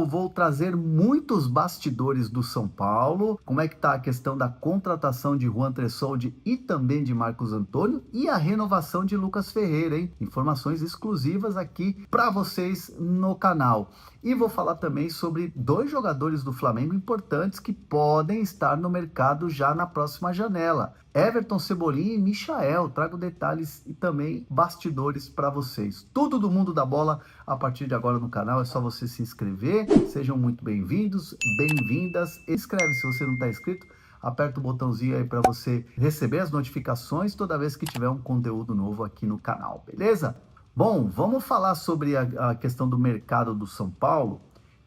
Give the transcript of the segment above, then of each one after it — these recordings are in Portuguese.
vou trazer muitos bastidores do São Paulo, como é que está a questão da contratação de Juan Tressoldi e também de Marcos Antônio e a renovação de Lucas Ferreira, hein? Informações exclusivas aqui para vocês no canal. E vou falar também sobre dois jogadores do Flamengo importantes que podem estar no mercado já na próxima janela. Everton Cebolinha e Michael. Trago detalhes e também bastidores para vocês. Tudo do mundo da bola a partir de agora no canal. É só você se inscrever. Sejam muito bem-vindos, bem-vindas. Inscreve se você não está inscrito. Aperta o botãozinho aí para você receber as notificações toda vez que tiver um conteúdo novo aqui no canal, beleza? Bom, vamos falar sobre a questão do mercado do São Paulo.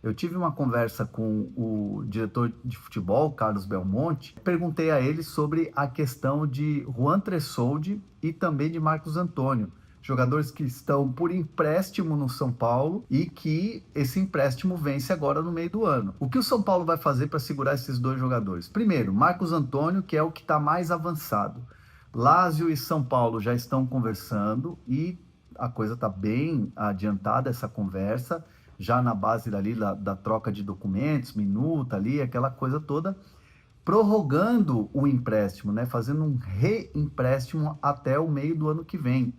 Eu tive uma conversa com o diretor de futebol, Carlos Belmonte. Perguntei a ele sobre a questão de Juan Tressoldi e também de Marcos Antônio. Jogadores que estão por empréstimo no São Paulo e que esse empréstimo vence agora no meio do ano. O que o São Paulo vai fazer para segurar esses dois jogadores? Primeiro, Marcos Antônio, que é o que está mais avançado. Lazio e São Paulo já estão conversando e a coisa está bem adiantada, essa conversa, já na base dali da troca de documentos, minuta ali, aquela coisa toda, prorrogando o empréstimo, né? Fazendo um reempréstimo até o meio do ano que vem,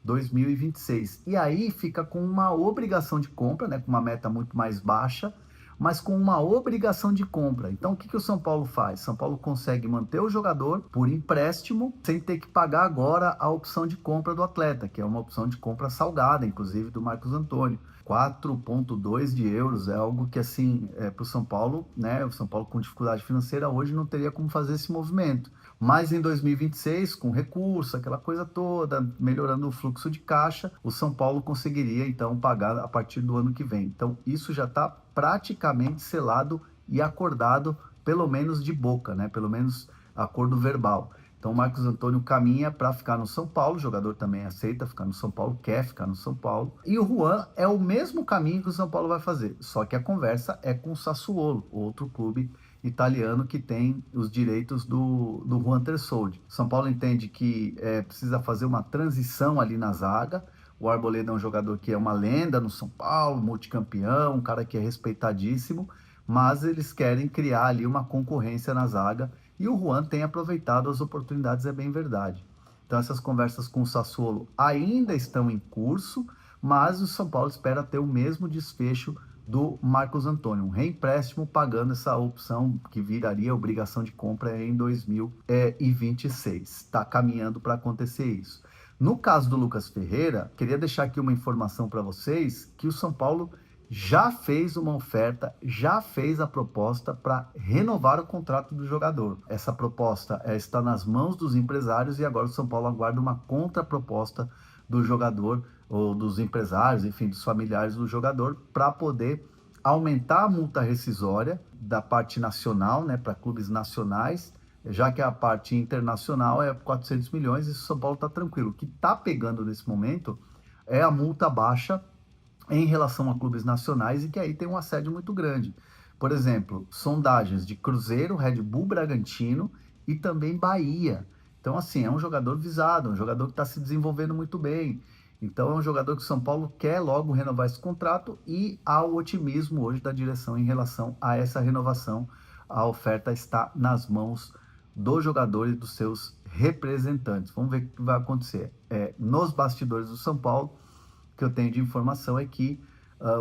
2026. E aí fica com uma obrigação de compra, né? Com uma meta muito mais baixa, mas com uma obrigação de compra. Então, o que o São Paulo faz? São Paulo consegue manter o jogador por empréstimo, sem ter que pagar agora a opção de compra do atleta, que é uma opção de compra salgada, inclusive do Marcos Antônio. 4,2 de euros é algo que, assim, para o São Paulo, né? O São Paulo com dificuldade financeira hoje não teria como fazer esse movimento. Mas em 2026, com recurso, aquela coisa toda, melhorando o fluxo de caixa, o São Paulo conseguiria, então, pagar a partir do ano que vem. Então, isso já está praticamente selado e acordado, pelo menos de boca, né? Pelo menos acordo verbal. Então, o Marcos Antônio caminha para ficar no São Paulo, o jogador também aceita ficar no São Paulo, quer ficar no São Paulo. E o Juan é o mesmo caminho que o São Paulo vai fazer, só que a conversa é com o Sassuolo, outro clube italiano que tem os direitos do Juan Tressoldi. São Paulo entende que precisa fazer uma transição ali na zaga. O Arboleda é um jogador que é uma lenda no São Paulo, multicampeão, um cara que é respeitadíssimo, mas eles querem criar ali uma concorrência na zaga e o Juan tem aproveitado as oportunidades, é bem verdade. Então essas conversas com o Sassuolo ainda estão em curso, mas o São Paulo espera ter o mesmo desfecho do Marcos Antônio, um reempréstimo pagando essa opção que viraria obrigação de compra em 2026. Está caminhando para acontecer isso. No caso do Lucas Ferreira, queria deixar aqui uma informação para vocês que o São Paulo já fez uma oferta, já fez a proposta para renovar o contrato do jogador. Essa proposta está nas mãos dos empresários e agora o São Paulo aguarda uma contraproposta do jogador ou dos empresários, enfim, dos familiares do jogador, para poder aumentar a multa rescisória da parte nacional, né, para clubes nacionais, já que a parte internacional é 400 milhões e o São Paulo está tranquilo. O que está pegando nesse momento é a multa baixa em relação a clubes nacionais e que aí tem um assédio muito grande. Por exemplo, sondagens de Cruzeiro, Red Bull Bragantino e também Bahia. Então, assim, é um jogador visado, um jogador que está se desenvolvendo muito bem. Então, é um jogador que o São Paulo quer logo renovar esse contrato e há o otimismo hoje da direção em relação a essa renovação. A oferta está nas mãos do jogador e dos seus representantes. Vamos ver o que vai acontecer. Nos bastidores do São Paulo, o que eu tenho de informação é que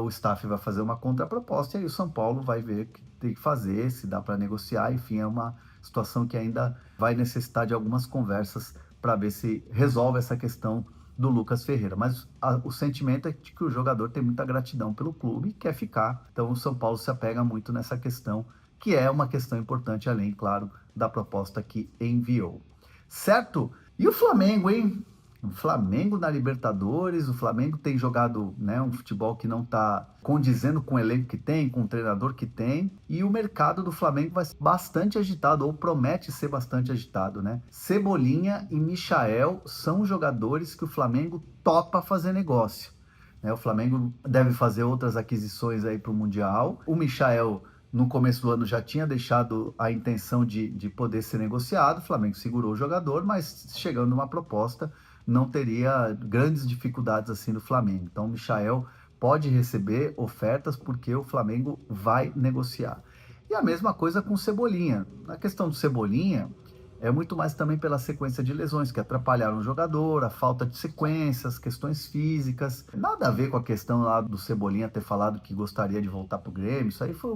o staff vai fazer uma contraproposta e aí o São Paulo vai ver o que tem que fazer, se dá para negociar. Enfim, é uma situação que ainda vai necessitar de algumas conversas para ver se resolve essa questão do Lucas Ferreira. Mas o sentimento é de que o jogador tem muita gratidão pelo clube e quer ficar. Então o São Paulo se apega muito nessa questão, que é uma questão importante, além, claro, da proposta que enviou. Certo? E o Flamengo, hein? O Flamengo na Libertadores, o Flamengo tem jogado, né, um futebol que não está condizendo com o elenco que tem, com o treinador que tem, e o mercado do Flamengo vai ser bastante agitado, ou promete ser bastante agitado, né? Cebolinha e Michael são jogadores que o Flamengo topa fazer negócio, né? O Flamengo deve fazer outras aquisições aí para o Mundial. O Michael, no começo do ano, já tinha deixado a intenção de poder ser negociado, o Flamengo segurou o jogador, mas chegando uma proposta, não teria grandes dificuldades assim no Flamengo. Então o Michael pode receber ofertas porque o Flamengo vai negociar. E a mesma coisa com o Cebolinha. Na questão do Cebolinha, é muito mais também pela sequência de lesões que atrapalharam o jogador, a falta de sequências, questões físicas. Nada a ver com a questão lá do Cebolinha ter falado que gostaria de voltar para o Grêmio. Isso aí foi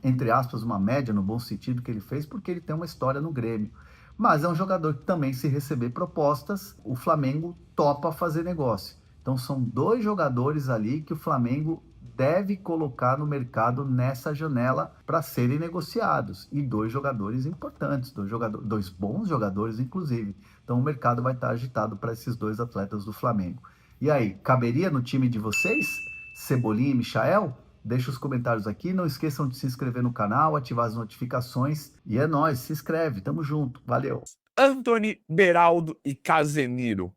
entre aspas, uma média no bom sentido que ele fez, porque ele tem uma história no Grêmio. Mas é um jogador que também, se receber propostas, o Flamengo topa fazer negócio. Então são dois jogadores ali que o Flamengo deve colocar no mercado nessa janela para serem negociados. E dois jogadores importantes, dois bons jogadores, inclusive. Então o mercado vai estar agitado para esses dois atletas do Flamengo. E aí, caberia no time de vocês, Cebolinha e Michael? Deixa os comentários aqui, não esqueçam de se inscrever no canal, ativar as notificações. E é nóis, se inscreve, tamo junto, valeu! Antony, Beraldo e Casemiro.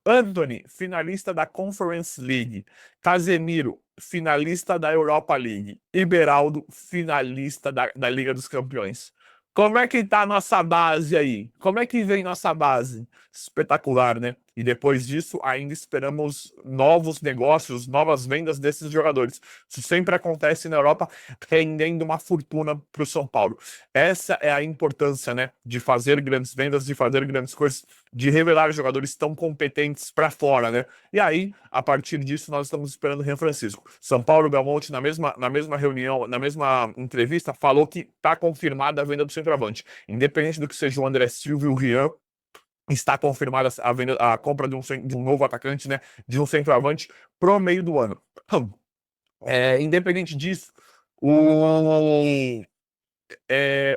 Antony, finalista da Conference League. Casemiro, finalista da Europa League. E Beraldo, finalista da Liga dos Campeões. Como é que tá a nossa base aí? Como é que vem nossa base? Espetacular, né? E depois disso, ainda esperamos novos negócios, novas vendas desses jogadores. Isso sempre acontece na Europa, rendendo uma fortuna para o São Paulo. Essa é a importância, né? De fazer grandes vendas, de fazer grandes coisas, de revelar jogadores tão competentes para fora, né? E aí, a partir disso, nós estamos esperando o Rian Francisco. São Paulo Belmonte, na mesma reunião, na mesma entrevista, falou que está confirmada a venda do centroavante. Independente do que seja o André Silva e o Rian, está confirmada a compra de um novo atacante, né? De um centroavante pro meio do ano. Independente disso,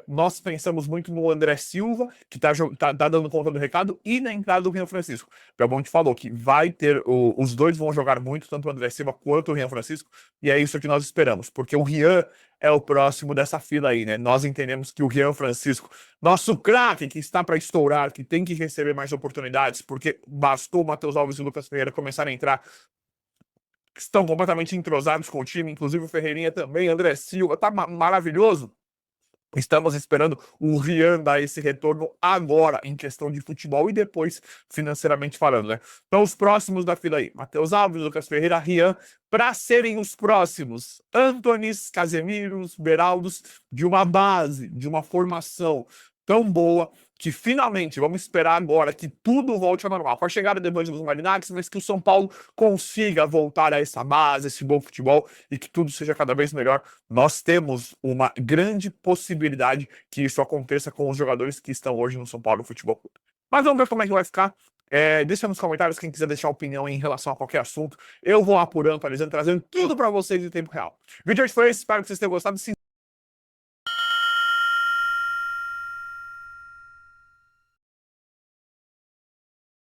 nós pensamos muito no André Silva, que tá dando conta do recado, e na entrada do Rian Francisco. O Belmonte falou que vai ter, os dois vão jogar muito, tanto o André Silva quanto o Rian Francisco, e é isso que nós esperamos, porque o Rian é o próximo dessa fila aí, né? Nós entendemos que o Rian Francisco, nosso craque que está para estourar, que tem que receber mais oportunidades, porque bastou o Matheus Alves e o Lucas Ferreira começarem a entrar, estão completamente entrosados com o time, inclusive o Ferreirinha também, André Silva, tá maravilhoso. Estamos esperando o Rian dar esse retorno agora, em questão de futebol e depois financeiramente falando, né? Então, os próximos da fila aí, Matheus Alves, Lucas Ferreira, Rian, para serem os próximos Antonis, Casemiros, Beraldos, de uma base, de uma formação tão boa, que finalmente, vamos esperar agora que tudo volte ao normal. Com a chegada de Evangelos Marinax, mas que o São Paulo consiga voltar a essa base, esse bom futebol, e que tudo seja cada vez melhor. Nós temos uma grande possibilidade que isso aconteça com os jogadores que estão hoje no São Paulo Futebol Clube. Mas vamos ver como é que vai ficar. Deixa nos comentários quem quiser deixar opinião em relação a qualquer assunto. Eu vou apurando, atualizando, trazendo tudo para vocês em tempo real. O vídeo hoje foi esse, espero que vocês tenham gostado.